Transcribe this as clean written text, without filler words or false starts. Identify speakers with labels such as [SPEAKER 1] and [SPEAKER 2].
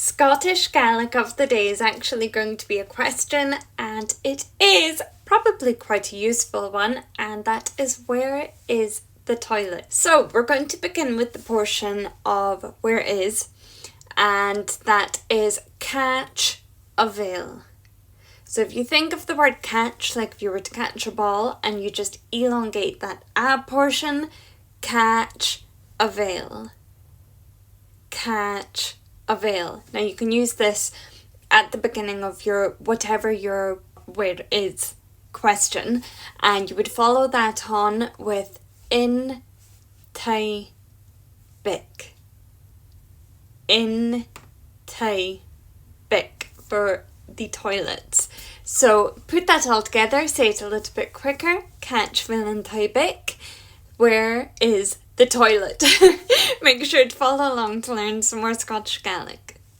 [SPEAKER 1] Scottish Gaelic of the day is actually going to be a question, and it is probably quite a useful one, and that is, where is the toilet? So we're going to begin with the portion of where is, and that is catch avail. So if you think of the word catch, like if you were to catch a ball and you just elongate that a portion, catch avail. Catch avail. Now you can use this at the beginning of your whatever your where is question, and you would follow that on with in tai bic. In tai bic for the toilets. So put that all together, say it a little bit quicker. Catch villain tai bic. Where is the toilet? Make sure to follow along to learn some more Scottish Gaelic.